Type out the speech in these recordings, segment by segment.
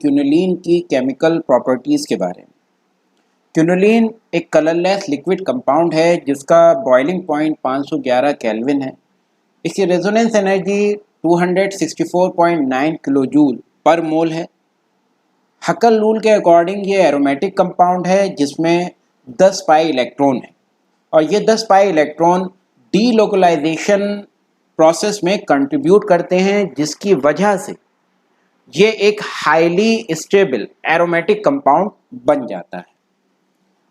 क्यूनोलीन की chemical properties के बारे में। क्यूनोलीन एक कलरलेस लिक्विड कंपाउंड है जिसका बॉइलिंग पॉइंट 511 केल्विन है। इसकी रेजोनेंस एनर्जी 264.9 किलो जूल पर मोल है। हकल रूल के अकॉर्डिंग ये एरोमेटिक कंपाउंड है जिसमें 10 पाई इलेक्ट्रॉन है और ये 10 पाई इलेक्ट्रॉन डीलोकलाइजेशन प्रोसेस में कंट्रीब्यूट करते हैं, जिसकी वजह से ये एक हाईली स्टेबल एरोमेटिक कंपाउंड बन जाता है।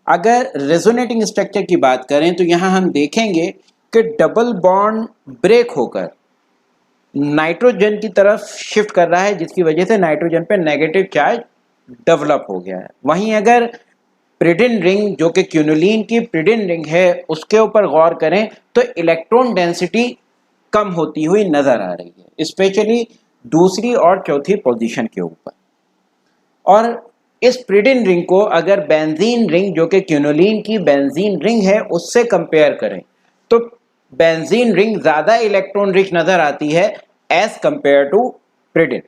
अगर रेजोनेटिंग स्ट्रक्चर की बात करें तो यहाँ हम देखेंगे कि डबल बॉन्ड ब्रेक होकर नाइट्रोजन की तरफ शिफ्ट कर रहा है, जिसकी वजह से नाइट्रोजन पे नेगेटिव चार्ज डेवलप हो गया है। वहीं अगर प्रिडिन रिंग जो कि क्यूनोलीन की प्रिडिन रिंग है उसके ऊपर गौर करें तो इलेक्ट्रॉन डेंसिटी कम होती हुई नजर आ रही है, स्पेशली दूसरी और चौथी पोजीशन के ऊपर। और इस प्रिडिन रिंग को अगर बेंजीन रिंग जो कि क्यूनोलीन की बेंजीन रिंग है उससे कंपेयर करें तो बेंजीन रिंग ज्यादा इलेक्ट्रॉन रिच नजर आती है एज कंपेयर टू प्रिडिन।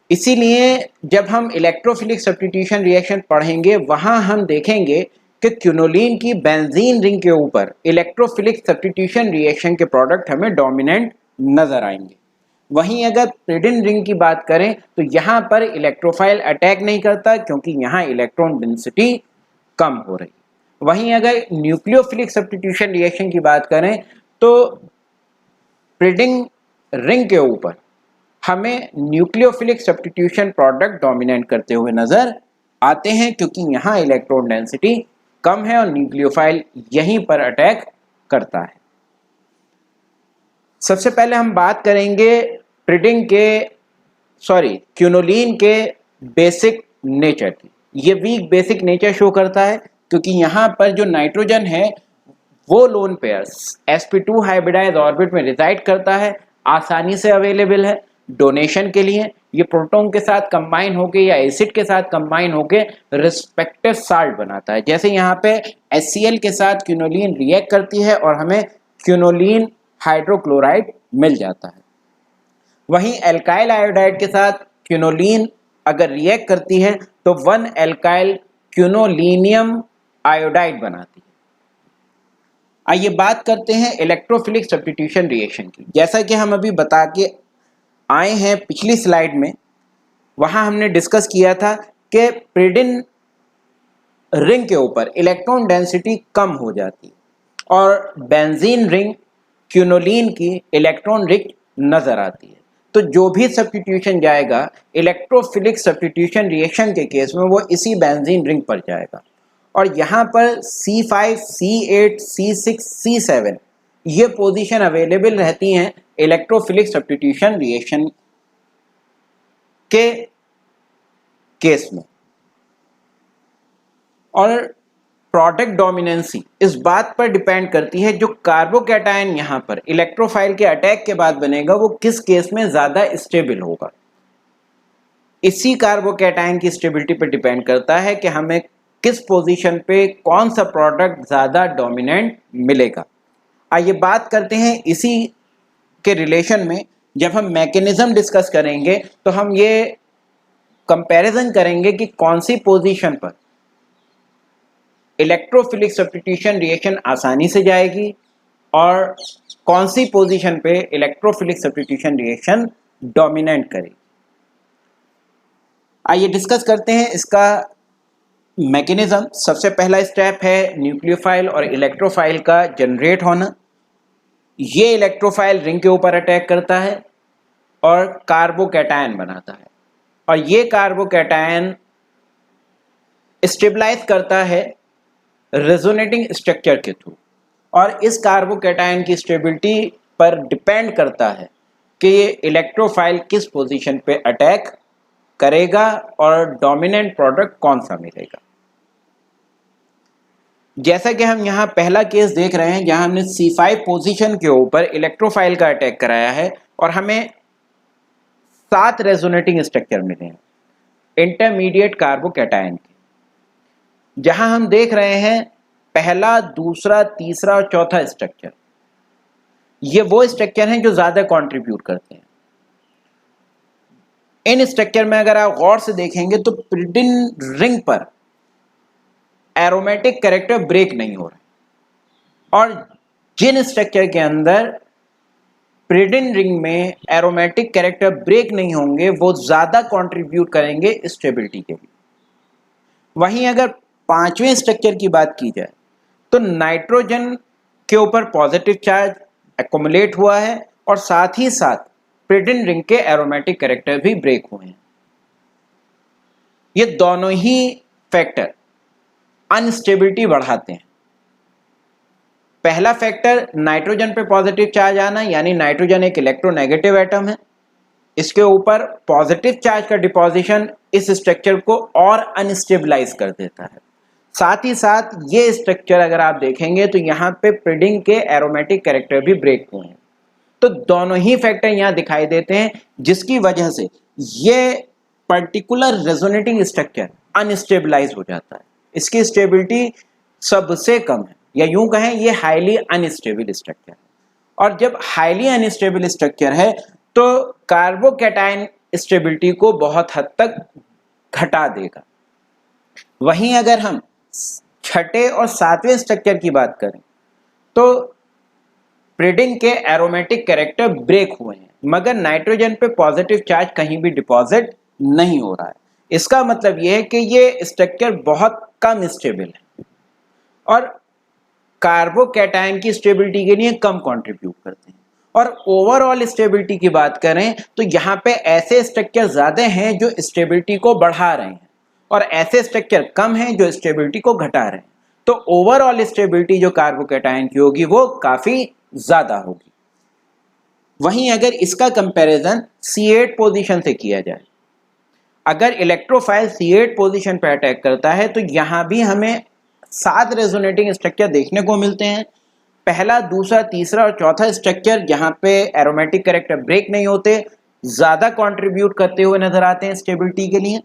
इसीलिए जब हम इलेक्ट्रोफिलिक सब्स्टिट्यूशन रिएक्शन पढ़ेंगे वहां हम देखेंगे कि क्यूनोलीन की बेंजीन रिंग के ऊपर इलेक्ट्रोफिलिक सब्स्टिट्यूशन रिएक्शन के प्रोडक्ट हमें डोमिनेंट नजर आएंगे। वहीं अगर प्रिडिन रिंग की बात करें तो यहाँ पर इलेक्ट्रोफाइल अटैक नहीं करता क्योंकि यहाँ इलेक्ट्रॉन डेंसिटी कम हो रही। वहीं अगर न्यूक्लियोफिलिक सब्स्टिट्यूशन रिएक्शन की बात करें तो प्रिडिन रिंग के ऊपर हमें न्यूक्लियोफिलिक सब्स्टिट्यूशन प्रोडक्ट डोमिनेट करते हुए नजर आते हैं, क्योंकि यहाँ इलेक्ट्रॉन डेंसिटी कम है और न्यूक्लियोफाइल यहीं पर अटैक करता है। सबसे पहले हम बात करेंगे क्यूनोलीन के बेसिक नेचर की। ये वीक बेसिक नेचर शो करता है क्योंकि यहाँ पर जो नाइट्रोजन है वो lone pair sp2 hybridise orbit में रिजाइड करता है, आसानी से अवेलेबल है डोनेशन के लिए। ये प्रोटॉन के साथ कंबाइन होके या एसिड के साथ कंबाइन होके रिस्पेक्टिव साल्ट बनाता है। जैसे यहाँ पे HCl के साथ क्यूनोलीन रिएक्ट करती है और हमें क्यूनोलीन हाइड्रोक्लोराइड मिल जाता है। वहीं एल्काइल आयोडाइड के साथ क्यूनोलीन अगर रिएक्ट करती है तो 1 एल्काइल क्यूनोलीनियम आयोडाइड बनाती है। आइए बात करते हैं इलेक्ट्रोफिलिक सब्स्टिट्यूशन रिएक्शन की। जैसा कि हम अभी बता के आए हैं पिछली स्लाइड में, वहां हमने डिस्कस किया था कि प्रिडिन रिंग के ऊपर इलेक्ट्रॉन डेंसिटी कम हो जाती है और बेंजीन रिंग क्यूनोलीन की इलेक्ट्रॉन रिच नजर आती है। तो जो भी सब्स्टिट्यूशन जाएगा इलेक्ट्रोफिलिक सब्स्टिट्यूशन रिएक्शन के केस में वो इसी बेंजीन रिंग पर जाएगा। और यहाँ पर C5, C8, C6, C7 ये पोजीशन अवेलेबल रहती हैं इलेक्ट्रोफिलिक सब्स्टिट्यूशन रिएक्शन के केस में। और प्रोडक्ट डोमिनेंसी इस बात पर डिपेंड करती है जो कार्बोकैटायन यहाँ पर इलेक्ट्रोफाइल के अटैक के बाद बनेगा वो किस केस में ज्यादा स्टेबल होगा। इसी कार्बोकैटायन की स्टेबिलिटी पर डिपेंड करता है कि हमें किस पोजीशन पे कौन सा प्रोडक्ट ज्यादा डोमिनेंट मिलेगा। आइए बात करते हैं इसी के रिलेशन में। जब हम मैकेनिज्म डिस्कस करेंगे तो हम ये कंपैरिजन करेंगे कि कौन सी पोजीशन पर इलेक्ट्रोफिलिक सब्स्टिट्यूशन रिएक्शन आसानी से जाएगी और कौन सी पोजीशन पे इलेक्ट्रोफिलिक सब्स्टिट्यूशन रिएक्शन डोमिनेट करेगी। आइए डिस्कस करते हैं इसका मैकेनिज्म। सबसे पहला स्टेप है न्यूक्लियोफाइल और इलेक्ट्रोफाइल का जनरेट होना। ये इलेक्ट्रोफाइल रिंग के ऊपर अटैक करता है और कार्बोकैटायन बनाता है और ये कार्बोकैटायन स्टेबलाइज करता है रेजोनेटिंग स्ट्रक्चर के थ्रू। और इस कार्बोकैटायन की स्टेबिलिटी पर डिपेंड करता है कि ये इलेक्ट्रोफाइल किस पोजीशन पे अटैक करेगा और डोमिनेंट प्रोडक्ट कौन सा मिलेगा। जैसा कि हम यहाँ पहला केस देख रहे हैं जहां हमने C5 पोजीशन के ऊपर इलेक्ट्रोफाइल का अटैक कराया है और हमें 7 रेजोनेटिंग स्ट्रक्चर मिले हैं इंटरमीडिएट कार्बोकैटायन के, जहां हम देख रहे हैं पहला, दूसरा, तीसरा और चौथा स्ट्रक्चर। ये वो स्ट्रक्चर हैं जो ज्यादा कंट्रीब्यूट करते हैं। इन स्ट्रक्चर में अगर आप गौर से देखेंगे तो पिरिडिन रिंग पर एरोमेटिक कैरेक्टर ब्रेक नहीं हो रहा, और जिन स्ट्रक्चर के अंदर पिरिडिन रिंग में एरोमेटिक कैरेक्टर ब्रेक नहीं होंगे वो ज्यादा कंट्रीब्यूट करेंगे स्टेबिलिटी के लिए। वहीं अगर पांचवें स्ट्रक्चर की बात की जाए तो नाइट्रोजन के ऊपर पॉजिटिव चार्ज एक्युमुलेट हुआ है और साथ ही साथ पिरिडिन रिंग के एरोमेटिक कैरेक्टर भी ब्रेक हुए हैं। ये दोनों ही फैक्टर अनस्टेबिलिटी बढ़ाते हैं। पहला फैक्टर नाइट्रोजन पे पॉजिटिव चार्ज आना, यानी नाइट्रोजन एक इलेक्ट्रोनेगेटिव एटम है, इसके ऊपर पॉजिटिव चार्ज का डिपॉजिशन इस स्ट्रक्चर को और अनस्टेबलाइज कर देता है। साथ ही साथ ये स्ट्रक्चर अगर आप देखेंगे तो यहाँ पे पिरिडिन के एरोमेटिक कैरेक्टर भी ब्रेक हुए हैं। तो दोनों ही फैक्टर यहाँ दिखाई देते हैं जिसकी वजह से ये पर्टिकुलर रेजोनेटिंग स्ट्रक्चर अनस्टेबलाइज हो जाता है, इसकी स्टेबिलिटी सबसे कम है, या यूं कहें ये हाईली अनस्टेबल स्ट्रक्चर है। और जब हाईली अनस्टेबल स्ट्रक्चर है तो कार्बोकैटायन स्टेबिलिटी को बहुत हद तक घटा देगा। वहीं अगर हम छठे और सातवें स्ट्रक्चर की बात करें तो पिरिडिन के एरोमेटिक कैरेक्टर ब्रेक हुए हैं मगर नाइट्रोजन पे पॉजिटिव चार्ज कहीं भी डिपॉजिट नहीं हो रहा है। इसका मतलब यह है कि ये स्ट्रक्चर बहुत कम स्टेबल है और कार्बोकैटायन की स्टेबिलिटी के लिए कम कंट्रीब्यूट करते हैं। और ओवरऑल स्टेबिलिटी की बात करें तो यहाँ पे ऐसे स्ट्रक्चर ज्यादा हैं जो स्टेबिलिटी को बढ़ा रहे हैं और ऐसे स्ट्रक्चर कम हैं जो स्टेबिलिटी को घटा रहे हैं। तो ओवरऑल स्टेबिलिटी जो कार्बोकैटायन की होगी वो काफी ज्यादा होगी। वहीं अगर इसका कंपैरिजन C8 पोजीशन से किया जाए, अगर इलेक्ट्रोफाइल C8 पोजीशन पर अटैक करता है तो यहां भी हमें 7 रेजोनेटिंग स्ट्रक्चर देखने को मिलते हैं। पहला, दूसरा, तीसरा और चौथा स्ट्रक्चर यहाँ पे एरोमेटिक कैरेक्टर ब्रेक नहीं होते, ज्यादा कंट्रीब्यूट करते हुए नजर आते हैं स्टेबिलिटी के लिए।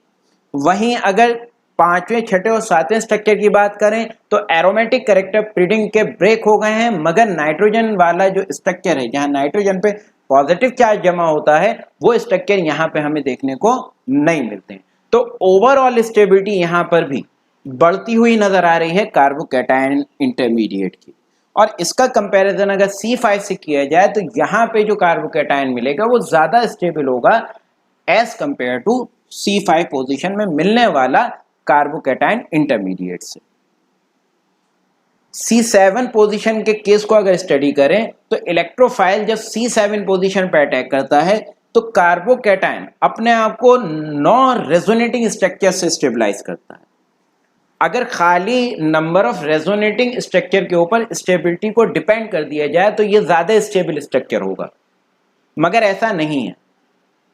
वहीं अगर पांचवें, छठे और सातवें स्ट्रक्चर की बात करें तो एरोमेटिक कैरेक्टर पिरिडिन के ब्रेक हो गए हैं मगर नाइट्रोजन वाला जो स्ट्रक्चर है जहां नाइट्रोजन पे पॉजिटिव चार्ज जमा होता है वो स्ट्रक्चर यहाँ पे हमें देखने को नहीं मिलते हैं। तो ओवरऑल स्टेबिलिटी यहाँ पर भी बढ़ती हुई नजर आ रही है कार्बोकैटायन इंटरमीडिएट की। और इसका कंपैरिजन अगर C5 से किया जाए तो यहाँ पे जो कार्बोकैटायन मिलेगा वो ज्यादा स्टेबल होगा as compare to C5 position में मिलने वाला कार्बोकैटायन इंटरमीडिएट से। C7 पोजीशन के केस को अगर स्टडी करें तो इलेक्ट्रोफाइल जब C7 पोजीशन पर अटैक करता है तो कार्बोकैटायन अपने आप को 9 रेजोनेटिंग स्ट्रक्चर से स्टेबलाइज करता है। अगर खाली नंबर ऑफ रेजोनेटिंग स्ट्रक्चर के ऊपर स्टेबिलिटी को डिपेंड कर दिया जाए तो ये ज्यादा स्टेबल स्ट्रक्चर होगा, मगर ऐसा नहीं है।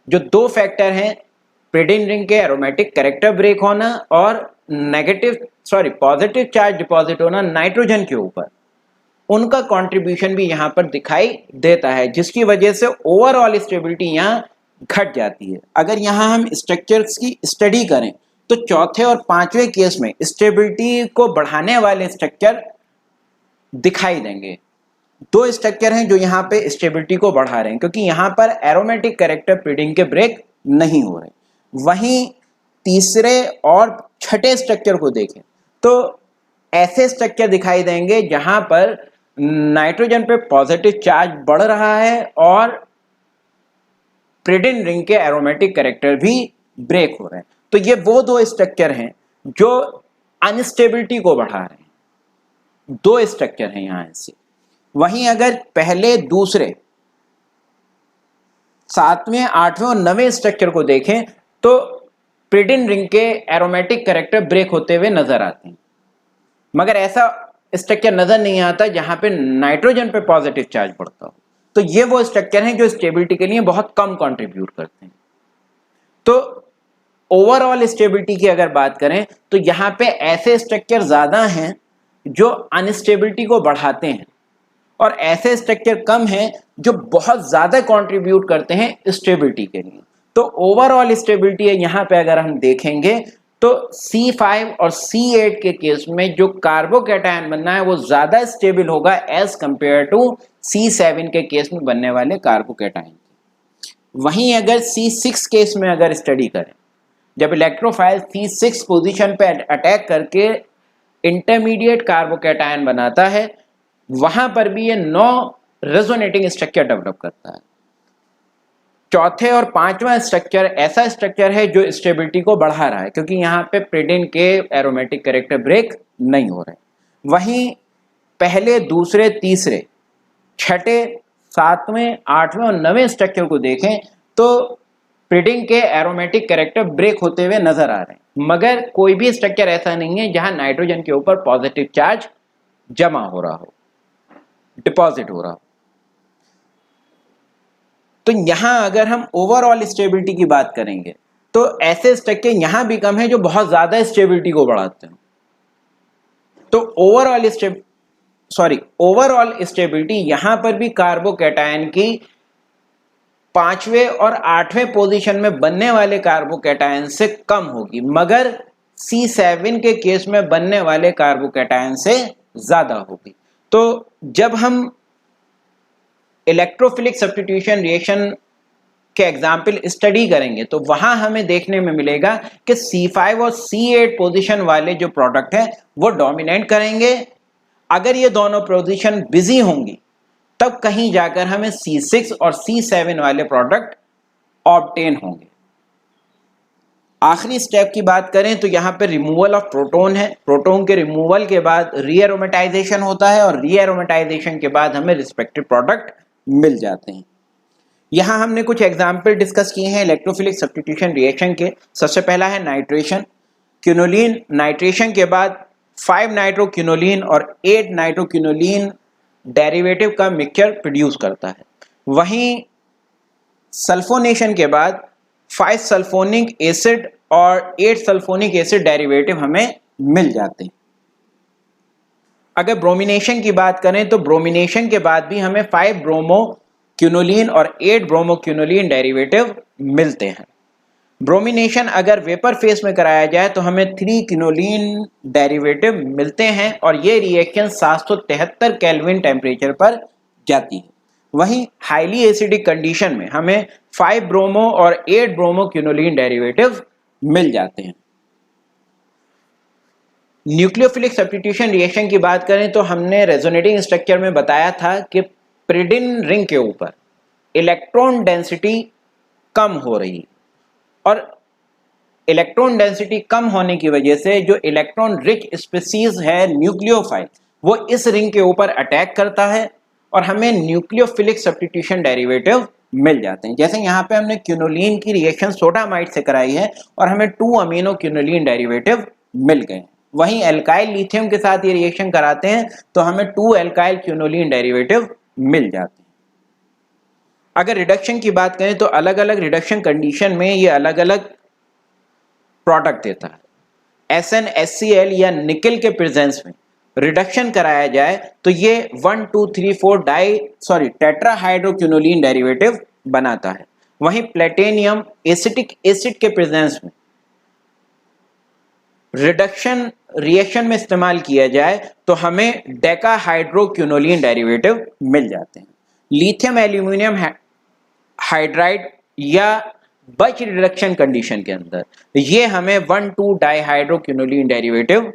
जो दो फैक्टर हैं, पिरिडिन रिंग के एरोमेटिक कैरेक्टर ब्रेक होना और पॉजिटिव चार्ज डिपॉजिट होना नाइट्रोजन के ऊपर, उनका कंट्रीब्यूशन भी यहां पर दिखाई देता है जिसकी वजह से ओवरऑल स्टेबिलिटी यहां घट जाती है। अगर यहां हम स्ट्रक्चर्स की स्टडी करें तो चौथे और पांचवें केस में स्टेबिलिटी को बढ़ाने वाले स्ट्रक्चर दिखाई देंगे। दो स्ट्रक्चर हैं जो यहाँ पे स्टेबिलिटी को बढ़ा रहे हैं क्योंकि यहाँ पर एरोमेटिक कैरेक्टर पिरिडिन के ब्रेक नहीं हो रहे। वहीं तीसरे और छठे स्ट्रक्चर को देखें तो ऐसे स्ट्रक्चर दिखाई देंगे जहां पर नाइट्रोजन पे पॉजिटिव चार्ज बढ़ रहा है और पिरिडिन रिंग के एरोमेटिक कैरेक्टर भी ब्रेक हो रहे हैं। तो ये वो दो स्ट्रक्चर हैं जो अनस्टेबिलिटी को बढ़ा रहे हैं। दो स्ट्रक्चर हैं यहां से। वहीं अगर पहले, दूसरे, सातवें, आठवें और नवें स्ट्रक्चर को देखें तो पिरिडिन रिंग के एरोमेटिक कैरेक्टर ब्रेक होते हुए नजर आते हैं, मगर ऐसा स्ट्रक्चर नजर नहीं आता जहां पे नाइट्रोजन पे पॉजिटिव चार्ज बढ़ता हो। तो ये वो स्ट्रक्चर हैं जो स्टेबिलिटी के लिए बहुत कम कंट्रीब्यूट करते हैं। तो ओवरऑल स्टेबिलिटी की अगर बात करें तो यहाँ पे ऐसे स्ट्रक्चर ज्यादा हैं जो अनस्टेबिलिटी को बढ़ाते हैं और ऐसे स्ट्रक्चर कम हैं जो बहुत ज्यादा कंट्रीब्यूट करते हैं स्टेबिलिटी के लिए। तो ओवरऑल स्टेबिलिटी यहाँ पे अगर हम देखेंगे तो C5 और C8 के केस में जो कार्बोकैटायन बनना है वो ज्यादा स्टेबल होगा एज कंपेयर टू C7 के केस में बनने वाले कार्बोकैटायन। वहीं अगर C6 केस में अगर स्टडी करें, जब इलेक्ट्रोफाइल C6 पोजीशन पे अटैक करके इंटरमीडिएट कार्बोकैटायन बनाता है, वहां पर भी ये 9 रेजोनेटिंग स्ट्रक्चर डेवलप करता है। चौथे और पांचवा स्ट्रक्चर ऐसा स्ट्रक्चर है जो स्टेबिलिटी को बढ़ा रहा है, क्योंकि यहाँ पे प्रिडिन के एरोमेटिक कैरेक्टर ब्रेक नहीं हो रहे। वहीं पहले, दूसरे, तीसरे, छठे, सातवें, आठवें और नवें स्ट्रक्चर को देखें तो प्रिडिन के एरोमेटिक कैरेक्टर ब्रेक होते हुए नजर आ रहे हैं, मगर कोई भी स्ट्रक्चर ऐसा नहीं है जहां नाइट्रोजन के ऊपर पॉजिटिव चार्ज जमा हो रहा हो, डिपॉजिट हो रहा हो। तो यहां अगर हम ओवरऑल स्टेबिलिटी की बात करेंगे तो ऐसे स्ट्रक्चर यहां भी कम है जो बहुत ज्यादा स्टेबिलिटी को बढ़ाते हैं। तो ओवरऑल स्टेबिलिटी यहां पर भी कार्बोकैटायन की 5वें और 8वें पोजीशन में बनने वाले कार्बोकैटायन से कम होगी, मगर C7 के केस में बनने वाले कार्बोकैटायन से ज्यादा होगी। तो जब हम इलेक्ट्रोफिलिक सब्स्टिट्यूशन रिएक्शन के एग्जाम्पल स्टडी करेंगे तो वहां हमें देखने में मिलेगा कि C5 और C8 पोजीशन वाले जो प्रोडक्ट है वो डोमिनेट करेंगे। अगर ये दोनों पोजीशन बिजी होंगी तब कहीं जाकर हमें C6 और C7 वाले प्रोडक्ट ऑब्टेन होंगे। आखिरी स्टेप की बात करें तो यहाँ पे रिमूवल ऑफ प्रोटोन है। प्रोटोन के रिमूवल के बाद रीएरोमेटाइजेशन होता है और रीएरोमेटाइजेशन के बाद हमें रिस्पेक्टिव प्रोडक्ट मिल जाते हैं। यहाँ हमने कुछ एग्जाम्पल डिस्कस किए हैं इलेक्ट्रोफिलिक सब्स्टिट्यूशन रिएक्शन के। सबसे पहला है नाइट्रेशन। क्यूनोलिन नाइट्रेशन के बाद 5 नाइट्रोक्यूनोलिन और 8 नाइट्रोक्यूनोलिन डेरिवेटिव का मिक्सचर प्रोड्यूस करता है। वहीं सल्फोनेशन के बाद 5 सल्फोनिक एसिड और 8 सल्फोनिक एसिड डेरिवेटिव हमें मिल जाते हैं। अगर ब्रोमिनेशन की बात करें तो ब्रोमिनेशन के बाद भी हमें 5 ब्रोमोक्यूनोलिन और 8 ब्रोमोक्यूनोलिन डेरिवेटिव मिलते हैं। ब्रोमिनेशन अगर वेपर फेस में कराया जाए तो हमें 3 क्यूनोलिन डेरिवेटिव मिलते हैं और ये रिएक्शन 773 केल्विन टेम्परेचर पर जाती है। वहीं हाईली एसिडिक कंडीशन में हमें 5 ब्रोमो और 8 ब्रोमोक्यूनोलिन डेरिवेटिव मिल जाते हैं। न्यूक्लियोफिलिक सब्स्टिट्यूशन रिएक्शन की बात करें तो हमने रेजोनेटिंग स्ट्रक्चर में बताया था कि प्रिडिन रिंग के ऊपर इलेक्ट्रॉन डेंसिटी कम हो रही और इलेक्ट्रॉन डेंसिटी कम होने की वजह से जो इलेक्ट्रॉन रिच स्पीसीज है न्यूक्लियोफाइल वो इस रिंग के ऊपर अटैक करता है और हमें न्यूक्लियोफिलिक सब्स्टिट्यूशन डेरिवेटिव मिल जाते हैं। जैसे यहाँ पे हमने क्यूनोलिन की रिएक्शन सोडामाइड से कराई है और हमें 2 अमीनो क्यूनोलिन डेरिवेटिव मिल गए। वहीं एल्काइल लिथियम के साथ ये रिएक्शन कराते हैं तो हमें 2 एल्काइल क्यूनोलिन डेरिवेटिव मिल जाते हैं। अगर रिडक्शन की बात करें तो अलग अलग रिडक्शन कंडीशन में ये अलग अलग प्रोडक्ट देता है। SnHCl या निकल के प्रेजेंस में रिडक्शन कराया जाए तो ये 1 2 3 4 टेट्राहाइड्रोक्यूनोलिन डेरिवेटिव बनाता है। वहीं प्लेटिनियम एसिटिक एसिड के प्रेजेंस में रिडक्शन रिएक्शन में इस्तेमाल किया जाए तो हमें डेकाहाइड्रोक्यूनोलिन डेरिवेटिव मिल जाते हैं। लिथियम एल्यूमिनियम हाइड्राइड या बच रिडक्शन कंडीशन के अंदर ये हमें 1 2 डाइहाइड्रोक्यूनोलिन डेरिवेटिव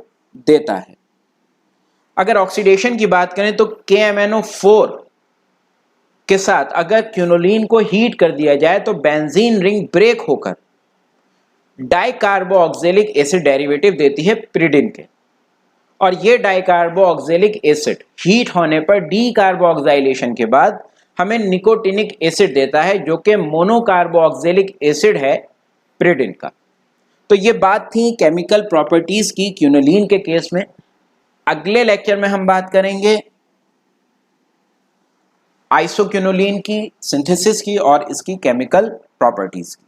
देता है। अगर ऑक्सीडेशन की बात करें तो KMnO4 के साथ अगर क्यूनोलिन को हीट कर दिया जाए तो बेंजीन रिंग ब्रेक होकर डाइकार्बोक्सिलिक एसिड डेरिवेटिव देती है प्रिडिन के, और ये डाइकार्बोक्सिलिक एसिड हीट होने पर डीकार्बोक्सिलेशन के बाद हमें निकोटिनिक एसिड देता है जो कि मोनोकार्बोक्सिलिक एसिड है प्रिडिन का। तो ये बात थी केमिकल प्रॉपर्टीज की क्यूनोलिन के केस में। अगले लेक्चर में हम बात करेंगे आइसोक्यूनोलिन की सिंथेसिस की और इसकी केमिकल प्रॉपर्टीज की।